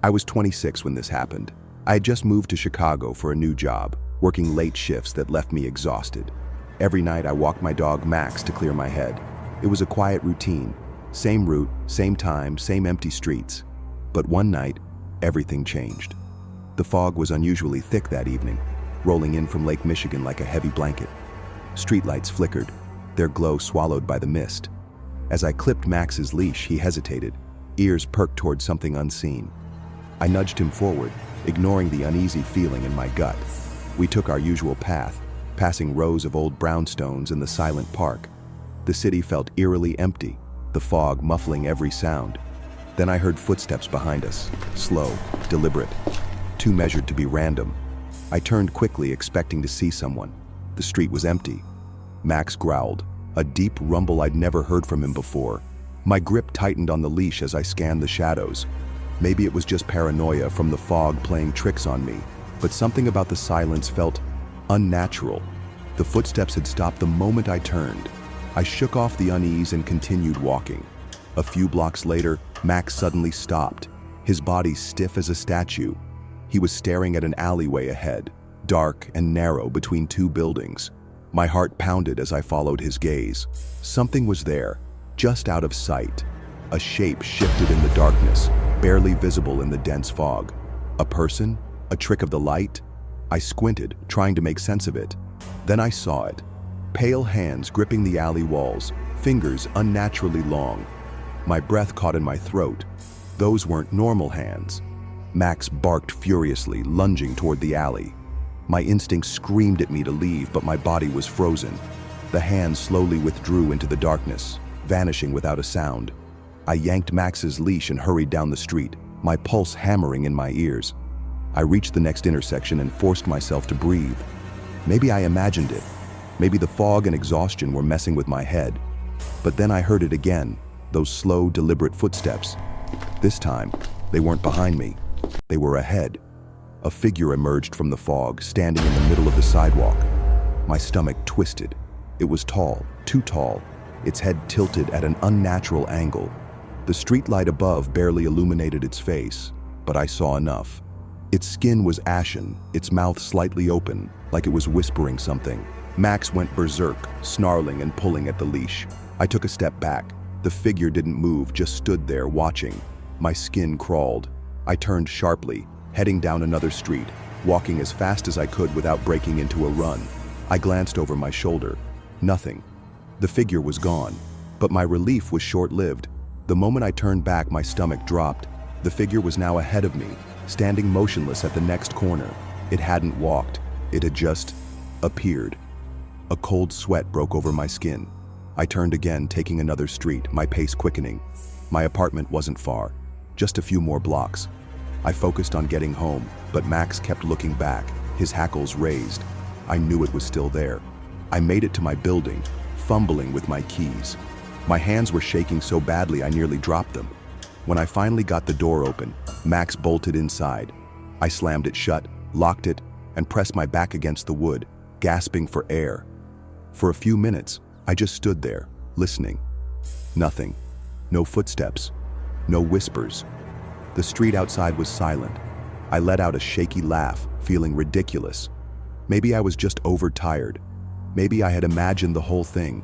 I was 26 when this happened. I had just moved to Chicago for a new job, working late shifts that left me exhausted. Every night I walked my dog Max to clear my head. It was a quiet routine. Same route, same time, same empty streets. But one night, everything changed. The fog was unusually thick that evening, rolling in from Lake Michigan like a heavy blanket. Streetlights flickered, their glow swallowed by the mist. As I clipped Max's leash, he hesitated, ears perked toward something unseen. I nudged him forward, ignoring the uneasy feeling in my gut. We took our usual path, passing rows of old brownstones in the silent park. The city felt eerily empty, the fog muffling every sound. Then I heard footsteps behind us, slow, deliberate, too measured to be random. I turned quickly, expecting to see someone. The street was empty. Max growled, a deep rumble I'd never heard from him before. My grip tightened on the leash as I scanned the shadows. Maybe it was just paranoia from the fog playing tricks on me, but something about the silence felt unnatural. The footsteps had stopped the moment I turned. I shook off the unease and continued walking. A few blocks later, Max suddenly stopped, his body stiff as a statue. He was staring at an alleyway ahead, dark and narrow between two buildings. My heart pounded as I followed his gaze. Something was there, just out of sight. A shape shifted in the darkness, barely visible in the dense fog. A person? A trick of the light? I squinted, trying to make sense of it. Then I saw it. Pale hands gripping the alley walls, fingers unnaturally long. My breath caught in my throat. Those weren't normal hands. Max barked furiously, lunging toward the alley. My instincts screamed at me to leave, but my body was frozen. The hands slowly withdrew into the darkness, vanishing without a sound. I yanked Max's leash and hurried down the street, my pulse hammering in my ears. I reached the next intersection and forced myself to breathe. Maybe I imagined it. Maybe the fog and exhaustion were messing with my head. But then I heard it again, those slow, deliberate footsteps. This time, they weren't behind me. They were ahead. A figure emerged from the fog, standing in the middle of the sidewalk. My stomach twisted. It was tall, too tall, its head tilted at an unnatural angle. The streetlight above barely illuminated its face, but I saw enough. Its skin was ashen, its mouth slightly open, like it was whispering something. Max went berserk, snarling and pulling at the leash. I took a step back. The figure didn't move, just stood there, watching. My skin crawled. I turned sharply, heading down another street, walking as fast as I could without breaking into a run. I glanced over my shoulder. Nothing. The figure was gone, but my relief was short-lived. The moment I turned back, my stomach dropped. The figure was now ahead of me, standing motionless at the next corner. It hadn't walked. It had just appeared. A cold sweat broke over my skin. I turned again, taking another street, my pace quickening. My apartment wasn't far, just a few more blocks. I focused on getting home, but Max kept looking back, his hackles raised. I knew it was still there. I made it to my building, fumbling with my keys. My hands were shaking so badly I nearly dropped them. When I finally got the door open, Max bolted inside. I slammed it shut, locked it, and pressed my back against the wood, gasping for air. For a few minutes, I just stood there, listening. Nothing. No footsteps. No whispers. The street outside was silent. I let out a shaky laugh, feeling ridiculous. Maybe I was just overtired. Maybe I had imagined the whole thing.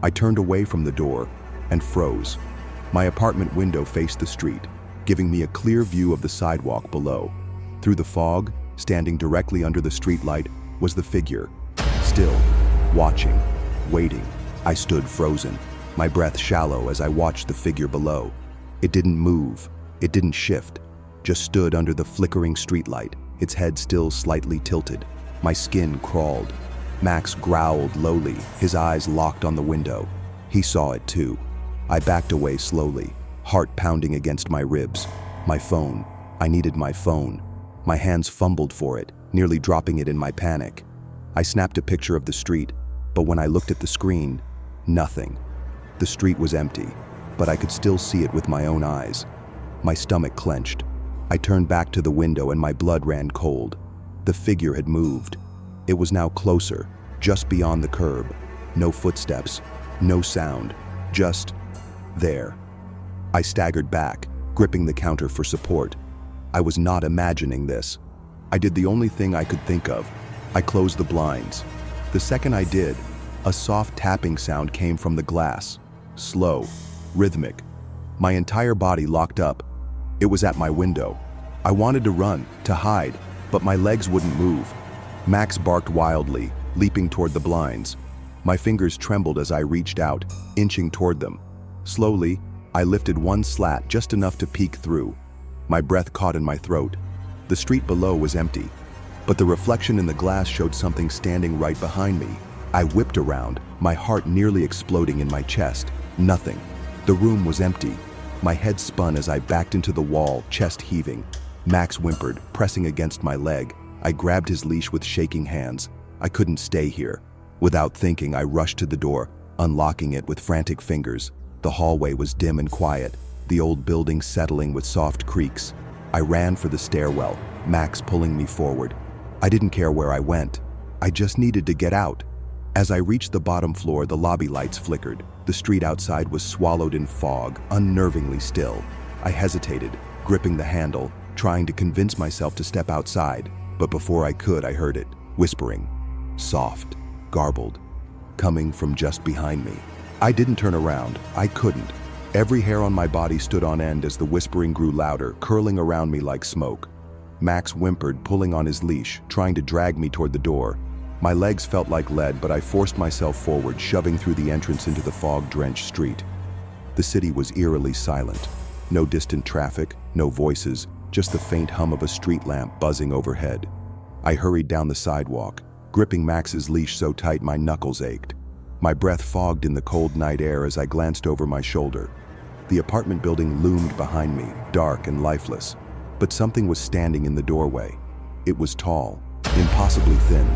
I turned away from the door and froze. My apartment window faced the street, giving me a clear view of the sidewalk below. Through the fog, standing directly under the streetlight, was the figure. Still, watching, waiting. I stood frozen, my breath shallow as I watched the figure below. It didn't move. It didn't shift. Just stood under the flickering streetlight, its head still slightly tilted. My skin crawled. Max growled lowly, his eyes locked on the window. He saw it too. I backed away slowly, heart pounding against my ribs. My phone. I needed my phone. My hands fumbled for it, nearly dropping it in my panic. I snapped a picture of the street, but when I looked at the screen, nothing. The street was empty, but I could still see it with my own eyes. My stomach clenched. I turned back to the window and my blood ran cold. The figure had moved. It was now closer, just beyond the curb. No footsteps, no sound, just there. I staggered back, gripping the counter for support. I was not imagining this. I did the only thing I could think of. I closed the blinds. The second I did, a soft tapping sound came from the glass. Slow, rhythmic. My entire body locked up. It was at my window. I wanted to run, to hide, but my legs wouldn't move. Max barked wildly, leaping toward the blinds. My fingers trembled as I reached out, inching toward them. Slowly, I lifted one slat just enough to peek through. My breath caught in my throat. The street below was empty, but the reflection in the glass showed something standing right behind me. I whipped around, my heart nearly exploding in my chest. Nothing. The room was empty. My head spun as I backed into the wall, chest heaving. Max whimpered, pressing against my leg. I grabbed his leash with shaking hands. I couldn't stay here. Without thinking, I rushed to the door, unlocking it with frantic fingers. The hallway was dim and quiet, the old building settling with soft creaks. I ran for the stairwell, Max pulling me forward. I didn't care where I went. I just needed to get out. As I reached the bottom floor, the lobby lights flickered. The street outside was swallowed in fog, unnervingly still. I hesitated, gripping the handle, trying to convince myself to step outside. But before I could, I heard it, whispering. Soft, garbled, coming from just behind me. I didn't turn around. I couldn't. Every hair on my body stood on end as the whispering grew louder, curling around me like smoke. Max whimpered, pulling on his leash, trying to drag me toward the door. My legs felt like lead, but I forced myself forward, shoving through the entrance into the fog-drenched street. The city was eerily silent. No distant traffic, no voices, just the faint hum of a street lamp buzzing overhead. I hurried down the sidewalk, gripping Max's leash so tight my knuckles ached. My breath fogged in the cold night air as I glanced over my shoulder. The apartment building loomed behind me, dark and lifeless. But something was standing in the doorway. It was tall, impossibly thin,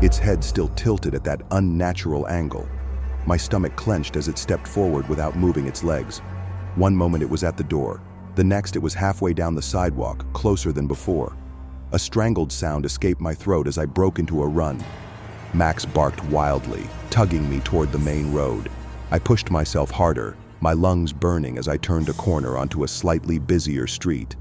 its head still tilted at that unnatural angle. My stomach clenched as it stepped forward without moving its legs. One moment it was at the door. The next it was halfway down the sidewalk, closer than before. A strangled sound escaped my throat as I broke into a run. Max barked wildly, tugging me toward the main road. I pushed myself harder, my lungs burning as I turned a corner onto a slightly busier street.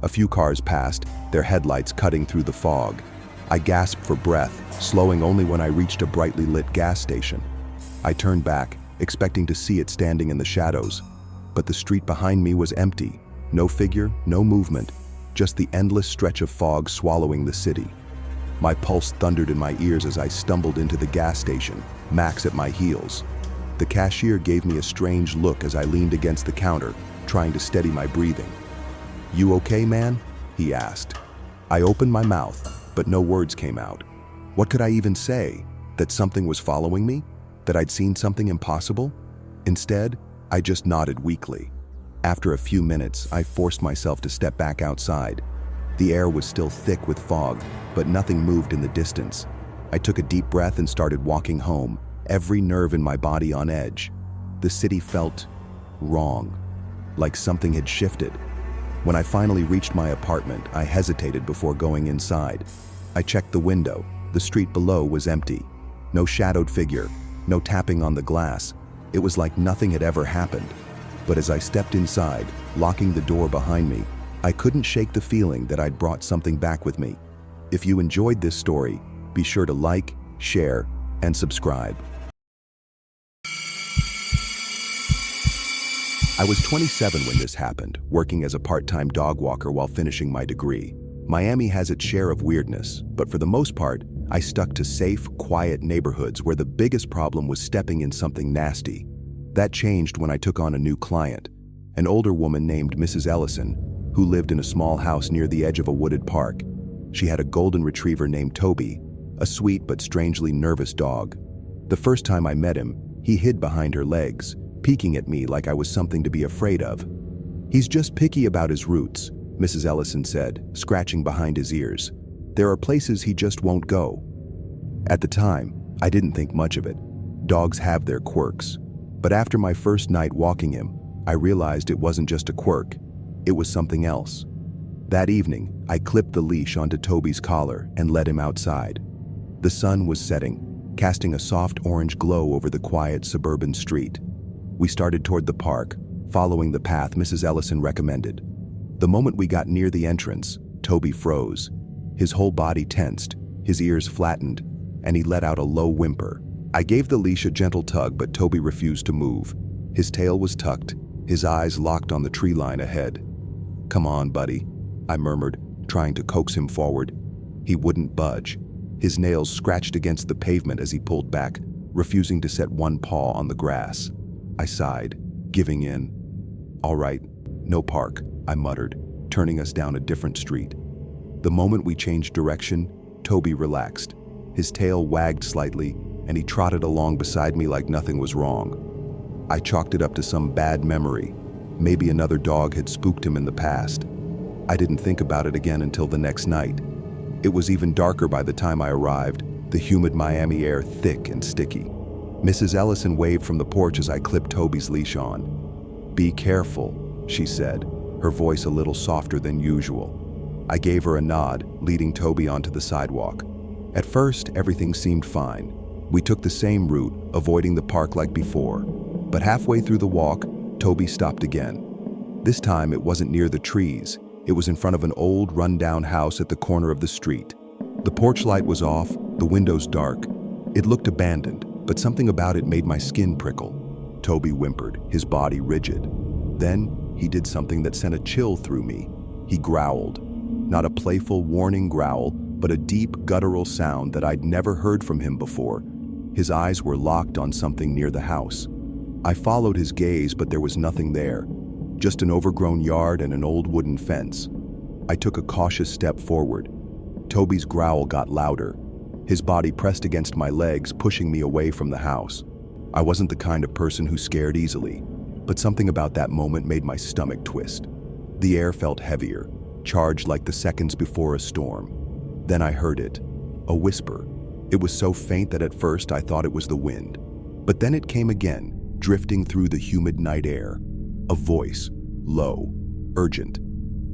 A few cars passed, their headlights cutting through the fog. I gasped for breath, slowing only when I reached a brightly lit gas station. I turned back, expecting to see it standing in the shadows. But the street behind me was empty. No figure, no movement, just the endless stretch of fog swallowing the city. My pulse thundered in my ears as I stumbled into the gas station, Max at my heels. The cashier gave me a strange look as I leaned against the counter, trying to steady my breathing. "You okay, man?" he asked. I opened my mouth, but no words came out. What could I even say? That something was following me? That I'd seen something impossible? Instead, I just nodded weakly. After a few minutes, I forced myself to step back outside. The air was still thick with fog, but nothing moved in the distance. I took a deep breath and started walking home, every nerve in my body on edge. The city felt wrong, like something had shifted. When I finally reached my apartment, I hesitated before going inside. I checked the window. The street below was empty. No shadowed figure, no tapping on the glass. It was like nothing had ever happened. But as I stepped inside, locking the door behind me, I couldn't shake the feeling that I'd brought something back with me. If you enjoyed this story, be sure to like, share, and subscribe. I was 27 when this happened, working as a part-time dog walker while finishing my degree. Miami has its share of weirdness, but for the most part, I stuck to safe, quiet neighborhoods where the biggest problem was stepping in something nasty. That changed when I took on a new client, an older woman named Mrs. Ellison, who lived in a small house near the edge of a wooded park. She had a golden retriever named Toby, a sweet but strangely nervous dog. The first time I met him, he hid behind her legs, peeking at me like I was something to be afraid of. "He's just picky about his roots," Mrs. Ellison said, scratching behind his ears. "There are places he just won't go." At the time, I didn't think much of it. Dogs have their quirks. But after my first night walking him, I realized it wasn't just a quirk. It was something else. That evening, I clipped the leash onto Toby's collar and led him outside. The sun was setting, casting a soft orange glow over the quiet suburban street. We started toward the park, following the path Mrs. Ellison recommended. The moment we got near the entrance, Toby froze. His whole body tensed, his ears flattened, and he let out a low whimper. I gave the leash a gentle tug, but Toby refused to move. His tail was tucked, his eyes locked on the tree line ahead. "Come on, buddy," I murmured, trying to coax him forward. He wouldn't budge. His nails scratched against the pavement as he pulled back, refusing to set one paw on the grass. I sighed, giving in. "All right, no park," I muttered, turning us down a different street. The moment we changed direction, Toby relaxed. His tail wagged slightly, and he trotted along beside me like nothing was wrong. I chalked it up to some bad memory. Maybe another dog had spooked him in the past. I didn't think about it again until the next night. It was even darker by the time I arrived, the humid Miami air thick and sticky. Mrs. Ellison waved from the porch as I clipped Toby's leash on. "Be careful," she said, her voice a little softer than usual. I gave her a nod, leading Toby onto the sidewalk. At first, everything seemed fine. We took the same route, avoiding the park like before. But halfway through the walk, Toby stopped again. This time, it wasn't near the trees. It was in front of an old, run-down house at the corner of the street. The porch light was off, the windows dark. It looked abandoned, but something about it made my skin prickle. Toby whimpered, his body rigid. Then, he did something that sent a chill through me. He growled. Not a playful, warning growl, but a deep, guttural sound that I'd never heard from him before. His eyes were locked on something near the house. I followed his gaze, but there was nothing there. Just an overgrown yard and an old wooden fence. I took a cautious step forward. Toby's growl got louder. His body pressed against my legs, pushing me away from the house. I wasn't the kind of person who scared easily, but something about that moment made my stomach twist. The air felt heavier, charged like the seconds before a storm. Then I heard it, a whisper. It was so faint that at first I thought it was the wind. But then it came again, drifting through the humid night air. A voice, low, urgent.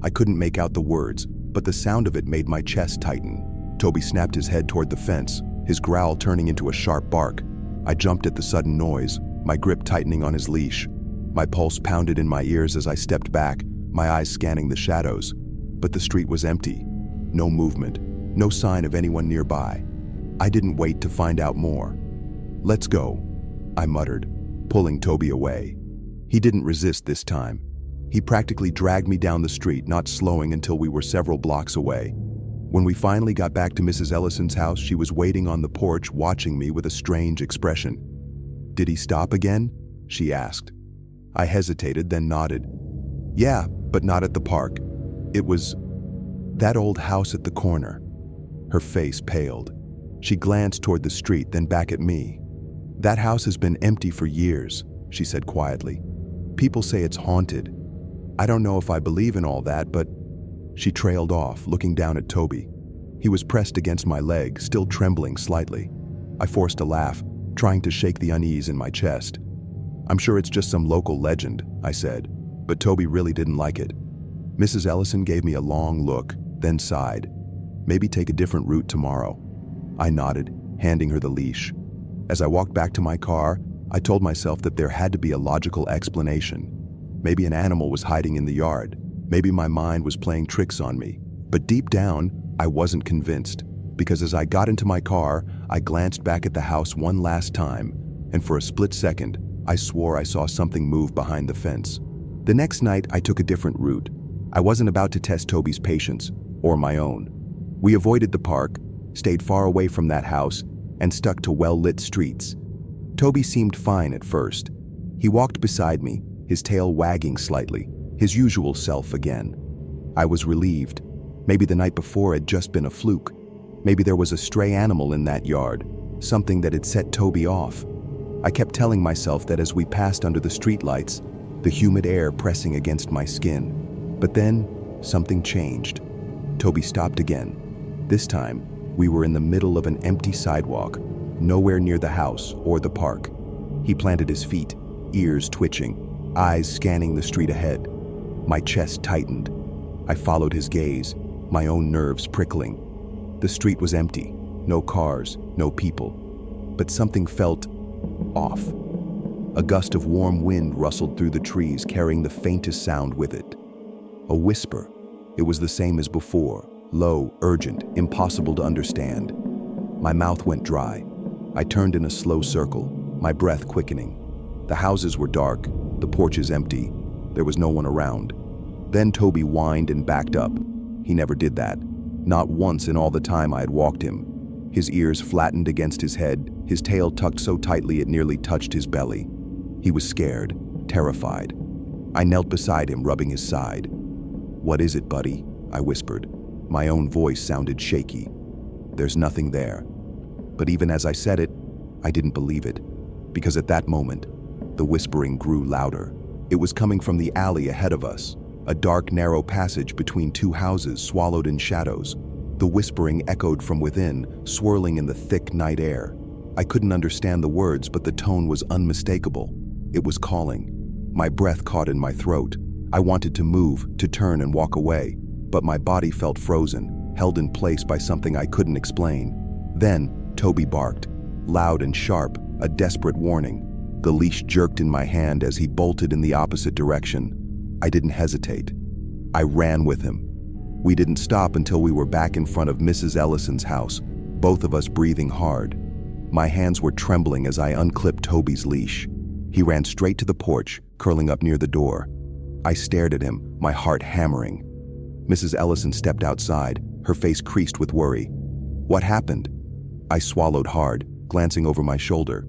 I couldn't make out the words, but the sound of it made my chest tighten. Toby snapped his head toward the fence, his growl turning into a sharp bark. I jumped at the sudden noise, my grip tightening on his leash. My pulse pounded in my ears as I stepped back, my eyes scanning the shadows. But the street was empty. No movement, no sign of anyone nearby. I didn't wait to find out more. "Let's go," I muttered, pulling Toby away. He didn't resist this time. He practically dragged me down the street, not slowing until we were several blocks away. When we finally got back to Mrs. Ellison's house, she was waiting on the porch, watching me with a strange expression. "Did he stop again?" she asked. I hesitated, then nodded. "Yeah, but not at the park. It was that old house at the corner." Her face paled. She glanced toward the street, then back at me. "That house has been empty for years," she said quietly. "People say it's haunted. I don't know if I believe in all that, but..." She trailed off, looking down at Toby. He was pressed against my leg, still trembling slightly. I forced a laugh, trying to shake the unease in my chest. "I'm sure it's just some local legend," I said, but Toby really didn't like it. Mrs. Ellison gave me a long look, then sighed. "Maybe take a different route tomorrow." I nodded, handing her the leash. As I walked back to my car, I told myself that there had to be a logical explanation. Maybe an animal was hiding in the yard. Maybe my mind was playing tricks on me. But deep down, I wasn't convinced, because as I got into my car, I glanced back at the house one last time, and for a split second, I swore I saw something move behind the fence. The next night, I took a different route. I wasn't about to test Toby's patience, or my own. We avoided the park, stayed far away from that house, and stuck to well-lit streets. Toby seemed fine at first. He walked beside me, his tail wagging slightly, his usual self again. I was relieved. Maybe the night before had just been a fluke. Maybe there was a stray animal in that yard, something that had set Toby off. I kept telling myself that as we passed under the streetlights, the humid air pressing against my skin. But then, something changed. Toby stopped again. This time, we were in the middle of an empty sidewalk, nowhere near the house or the park. He planted his feet, ears twitching, eyes scanning the street ahead. My chest tightened. I followed his gaze, my own nerves prickling. The street was empty, no cars, no people. But something felt off. A gust of warm wind rustled through the trees, carrying the faintest sound with it. A whisper. It was the same as before, low, urgent, impossible to understand. My mouth went dry. I turned in a slow circle, my breath quickening. The houses were dark, the porches empty. There was no one around. Then Toby whined and backed up. He never did that. Not once in all the time I had walked him. His ears flattened against his head, his tail tucked so tightly it nearly touched his belly. He was scared, terrified. I knelt beside him, rubbing his side. "What is it, buddy?" I whispered. My own voice sounded shaky. "There's nothing there." But even as I said it, I didn't believe it, because at that moment, the whispering grew louder. It was coming from the alley ahead of us, a dark, narrow passage between two houses swallowed in shadows. The whispering echoed from within, swirling in the thick night air. I couldn't understand the words, but the tone was unmistakable. It was calling. My breath caught in my throat. I wanted to move, to turn and walk away, but my body felt frozen, held in place by something I couldn't explain. Then, Toby barked, loud and sharp, a desperate warning. The leash jerked in my hand as he bolted in the opposite direction. I didn't hesitate. I ran with him. We didn't stop until we were back in front of Mrs. Ellison's house, both of us breathing hard. My hands were trembling as I unclipped Toby's leash. He ran straight to the porch, curling up near the door. I stared at him, my heart hammering. Mrs. Ellison stepped outside, her face creased with worry. "What happened?" I swallowed hard, glancing over my shoulder.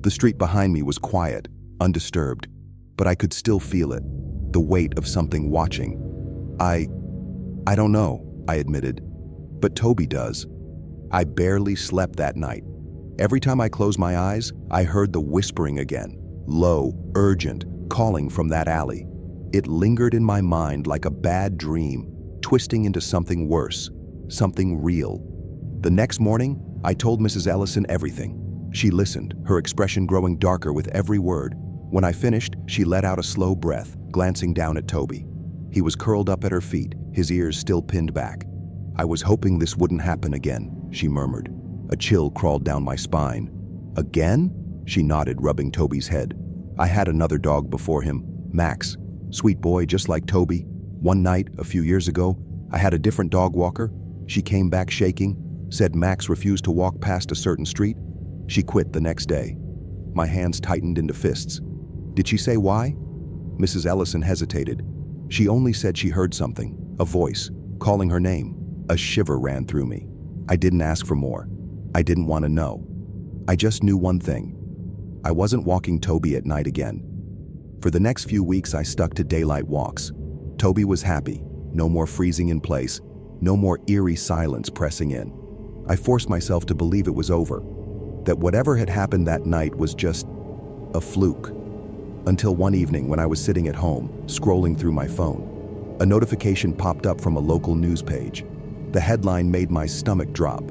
The street behind me was quiet, undisturbed, but I could still feel it, the weight of something watching. I don't know, I admitted, but Toby does. I barely slept that night. Every time I closed my eyes, I heard the whispering again, low, urgent, calling from that alley. It lingered in my mind like a bad dream, twisting into something worse, something real. The next morning, I told Mrs. Ellison everything. She listened, her expression growing darker with every word. When I finished, she let out a slow breath, glancing down at Toby. He was curled up at her feet, his ears still pinned back. "I was hoping this wouldn't happen again," she murmured. A chill crawled down my spine. "Again?" She nodded, rubbing Toby's head. "I had another dog before him, Max. Sweet boy, just like Toby. One night, a few years ago, I had a different dog walker. She came back shaking, said Max refused to walk past a certain street. She quit the next day." My hands tightened into fists. "Did she say why?" Mrs. Ellison hesitated. "She only said she heard something, a voice, calling her name." A shiver ran through me. I didn't ask for more. I didn't want to know. I just knew one thing. I wasn't walking Toby at night again. For the next few weeks, I stuck to daylight walks. Toby was happy. No more freezing in place. No more eerie silence pressing in. I forced myself to believe it was over, that whatever had happened that night was just a fluke. Until one evening when I was sitting at home, scrolling through my phone. A notification popped up from a local news page. The headline made my stomach drop.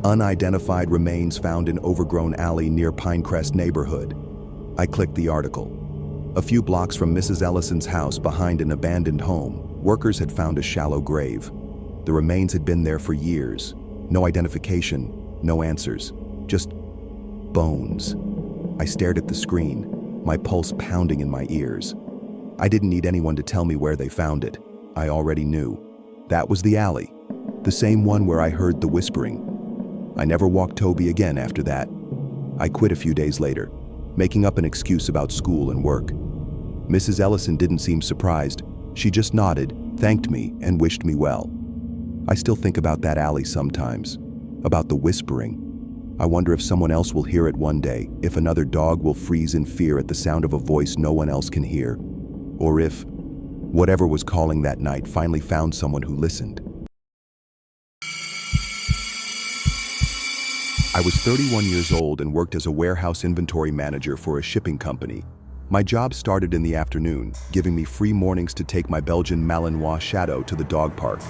"Unidentified remains found in overgrown alley near Pinecrest neighborhood." I clicked the article. A few blocks from Mrs. Ellison's house behind an abandoned home, workers had found a shallow grave. The remains had been there for years. No identification, no answers, just bones. I stared at the screen, my pulse pounding in my ears. I didn't need anyone to tell me where they found it. I already knew. That was the alley, the same one where I heard the whispering. I never walked Toby again after that. I quit a few days later, making up an excuse about school and work. Mrs. Ellison didn't seem surprised. She just nodded, thanked me, and wished me well. I still think about that alley sometimes, about the whispering. I wonder if someone else will hear it one day, if another dog will freeze in fear at the sound of a voice no one else can hear, or if whatever was calling that night finally found someone who listened. I was 31 years old and worked as a warehouse inventory manager for a shipping company. My job started in the afternoon, giving me free mornings to take my Belgian Malinois Shadow to the dog park.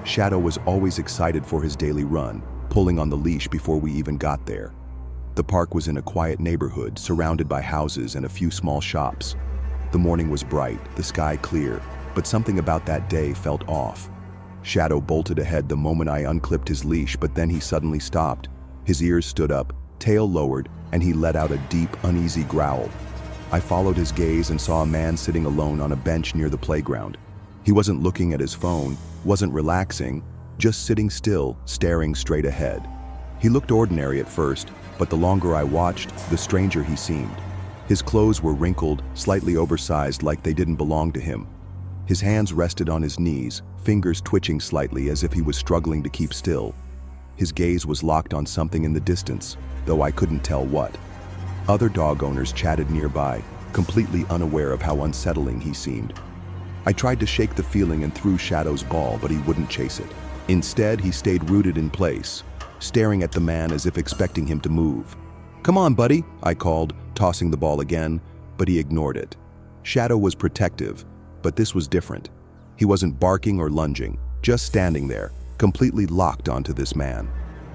Shadow was always excited for his daily run, pulling on the leash before we even got there. The park was in a quiet neighborhood, surrounded by houses and a few small shops. The morning was bright, the sky clear, but something about that day felt off. Shadow bolted ahead the moment I unclipped his leash, but then he suddenly stopped. His ears stood up, tail lowered, and he let out a deep, uneasy growl. I followed his gaze and saw a man sitting alone on a bench near the playground. He wasn't looking at his phone, wasn't relaxing, just sitting still, staring straight ahead. He looked ordinary at first, but the longer I watched, the stranger he seemed. His clothes were wrinkled, slightly oversized, like they didn't belong to him. His hands rested on his knees, fingers twitching slightly as if he was struggling to keep still. His gaze was locked on something in the distance, though I couldn't tell what. Other dog owners chatted nearby, completely unaware of how unsettling he seemed. I tried to shake the feeling and threw Shadow's ball, but he wouldn't chase it. Instead, he stayed rooted in place, staring at the man as if expecting him to move. "Come on, buddy," I called, tossing the ball again, but he ignored it. Shadow was protective, but this was different. He wasn't barking or lunging, just standing there, completely locked onto this man.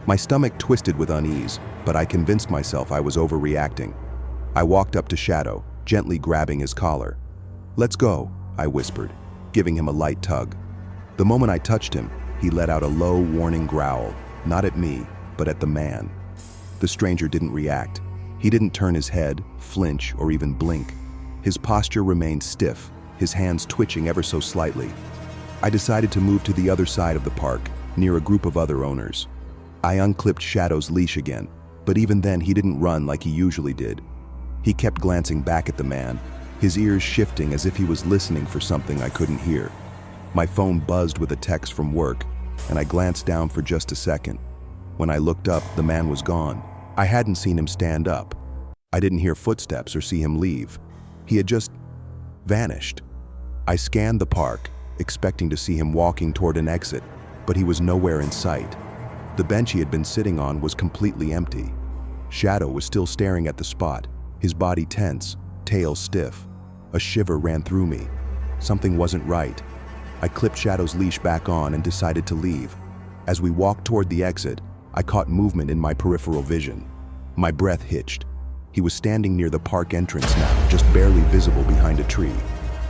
My stomach twisted with unease, but I convinced myself I was overreacting. I walked up to Shadow, gently grabbing his collar. "Let's go," I whispered, giving him a light tug. The moment I touched him, he let out a low, warning growl, not at me, but at the man. The stranger didn't react. He didn't turn his head, flinch, or even blink. His posture remained stiff, his hands twitching ever so slightly. I decided to move to the other side of the park, near a group of other owners. I unclipped Shadow's leash again, but even then he didn't run like he usually did. He kept glancing back at the man, his ears shifting as if he was listening for something I couldn't hear. My phone buzzed with a text from work, and I glanced down for just a second. When I looked up, the man was gone. I hadn't seen him stand up. I didn't hear footsteps or see him leave. He had just vanished. I scanned the park, expecting to see him walking toward an exit, but he was nowhere in sight. The bench he had been sitting on was completely empty. Shadow was still staring at the spot, his body tense, tail stiff. A shiver ran through me. Something wasn't right. I clipped Shadow's leash back on and decided to leave. As we walked toward the exit, I caught movement in my peripheral vision. My breath hitched. He was standing near the park entrance now, just barely visible behind a tree.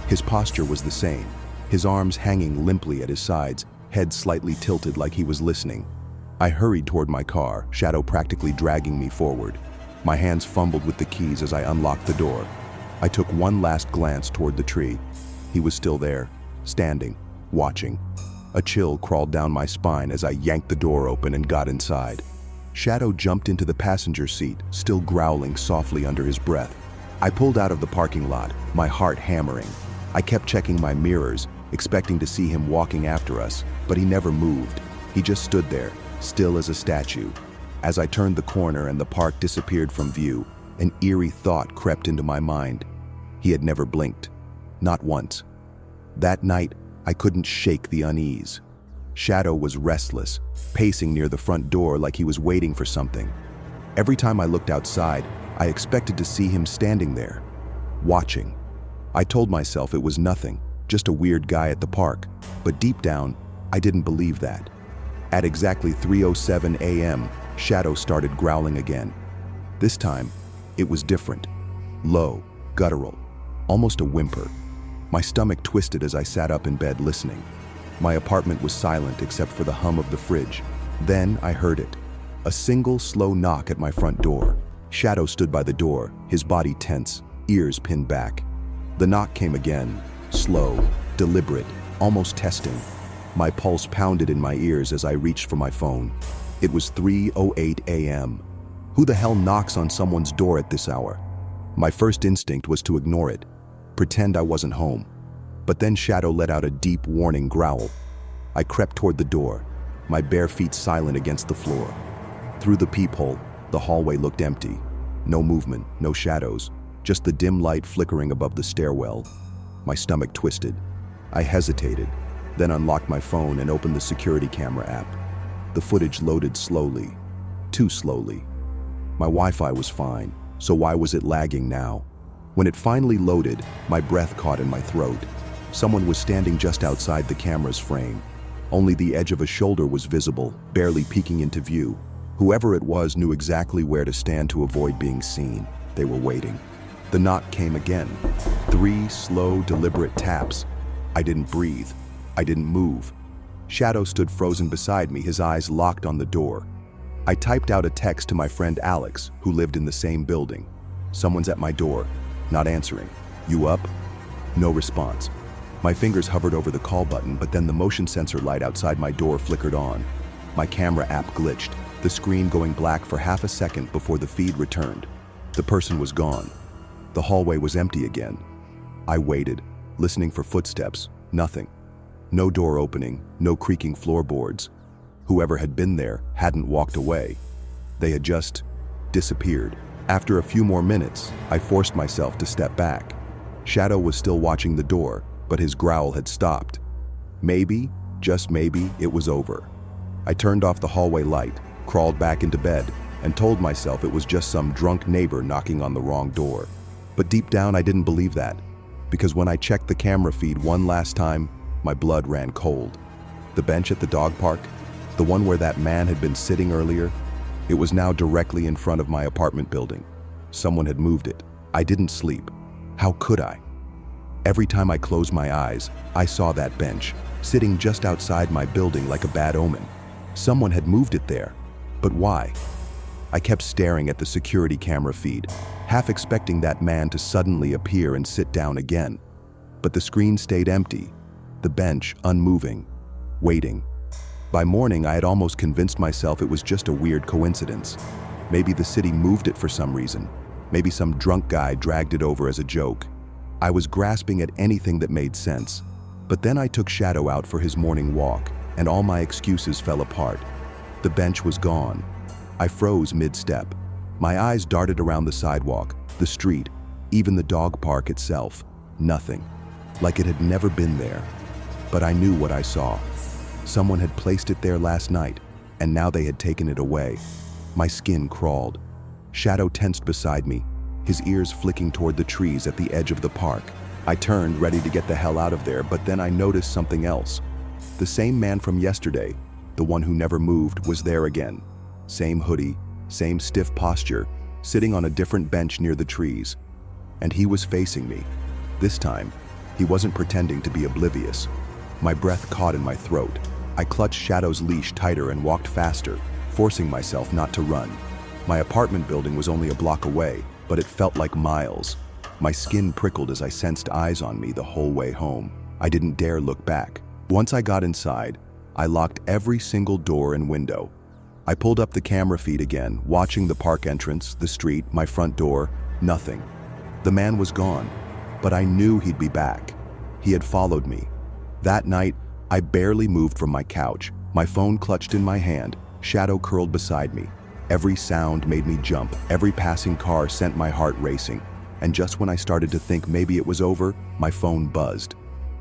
His posture was the same, his arms hanging limply at his sides, head slightly tilted like he was listening. I hurried toward my car, Shadow practically dragging me forward. My hands fumbled with the keys as I unlocked the door. I took one last glance toward the tree. He was still there, standing, watching. A chill crawled down my spine as I yanked the door open and got inside. Shadow jumped into the passenger seat, still growling softly under his breath. I pulled out of the parking lot, my heart hammering. I kept checking my mirrors, expecting to see him walking after us, but he never moved. He just stood there, still as a statue. As I turned the corner and the park disappeared from view, an eerie thought crept into my mind. He had never blinked. Not once. That night, I couldn't shake the unease. Shadow was restless, pacing near the front door like he was waiting for something. Every time I looked outside, I expected to see him standing there, watching. I told myself it was nothing, just a weird guy at the park, but deep down, I didn't believe that. At exactly 3:07 a.m., Shadow started growling again. This time, it was different. Low, guttural, almost a whimper. My stomach twisted as I sat up in bed listening. My apartment was silent except for the hum of the fridge. Then I heard it. A single slow knock at my front door. Shadow stood by the door, his body tense, ears pinned back. The knock came again, slow, deliberate, almost testing. My pulse pounded in my ears as I reached for my phone. It was 3:08 a.m. Who the hell knocks on someone's door at this hour? My first instinct was to ignore it, pretend I wasn't home. But then Shadow let out a deep warning growl. I crept toward the door, my bare feet silent against the floor. Through the peephole, the hallway looked empty. No movement, no shadows, just the dim light flickering above the stairwell. My stomach twisted. I hesitated, then unlocked my phone and opened the security camera app. The footage loaded slowly, too slowly. My Wi-Fi was fine, so why was it lagging now? When it finally loaded, my breath caught in my throat. Someone was standing just outside the camera's frame. Only the edge of a shoulder was visible, barely peeking into view. Whoever it was knew exactly where to stand to avoid being seen. They were waiting. The knock came again. 3 slow, deliberate taps. I didn't breathe. I didn't move. Shadow stood frozen beside me, his eyes locked on the door. I typed out a text to my friend Alex, who lived in the same building. Someone's at my door. Not answering. You up? No response. My fingers hovered over the call button, but then the motion sensor light outside my door flickered on. My camera app glitched, the screen going black for half a second before the feed returned. The person was gone. The hallway was empty again. I waited, listening for footsteps. Nothing. No door opening, no creaking floorboards. Whoever had been there hadn't walked away. They had just disappeared. After a few more minutes, I forced myself to step back. Shadow was still watching the door, but his growl had stopped. Maybe, just maybe, it was over. I turned off the hallway light, crawled back into bed, and told myself it was just some drunk neighbor knocking on the wrong door. But deep down, I didn't believe that, because when I checked the camera feed one last time, my blood ran cold. The bench at the dog park, the one where that man had been sitting earlier, it was now directly in front of my apartment building. Someone had moved it. I didn't sleep. How could I? Every time I closed my eyes, I saw that bench, sitting just outside my building like a bad omen. Someone had moved it there. But why? I kept staring at the security camera feed, half expecting that man to suddenly appear and sit down again. But the screen stayed empty, the bench unmoving, waiting. By morning, I had almost convinced myself it was just a weird coincidence. Maybe the city moved it for some reason. Maybe some drunk guy dragged it over as a joke. I was grasping at anything that made sense. But then I took Shadow out for his morning walk, and all my excuses fell apart. The bench was gone. I froze mid-step. My eyes darted around the sidewalk, the street, even the dog park itself. Nothing. Like it had never been there. But I knew what I saw. Someone had placed it there last night, and now they had taken it away. My skin crawled. Shadow tensed beside me, his ears flicking toward the trees at the edge of the park. I turned, ready to get the hell out of there, but then I noticed something else. The same man from yesterday, the one who never moved, was there again. Same hoodie, same stiff posture, sitting on a different bench near the trees. And he was facing me. This time, he wasn't pretending to be oblivious. My breath caught in my throat. I clutched Shadow's leash tighter and walked faster, forcing myself not to run. My apartment building was only a block away, but it felt like miles. My skin prickled as I sensed eyes on me the whole way home. I didn't dare look back. Once I got inside, I locked every single door and window. I pulled up the camera feed again, watching the park entrance, the street, my front door. Nothing. The man was gone, but I knew he'd be back. He had followed me. That night, I barely moved from my couch, my phone clutched in my hand, Shadow curled beside me. Every sound made me jump, every passing car sent my heart racing. And just when I started to think maybe it was over, my phone buzzed.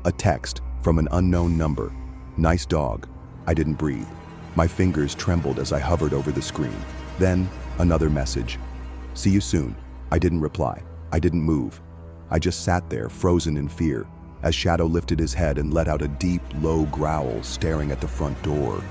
A text from an unknown number. Nice dog. I didn't breathe. My fingers trembled as I hovered over the screen. Then, another message. See you soon. I didn't reply. I didn't move. I just sat there, frozen in fear, as Shadow lifted his head and let out a deep, low growl, staring at the front door.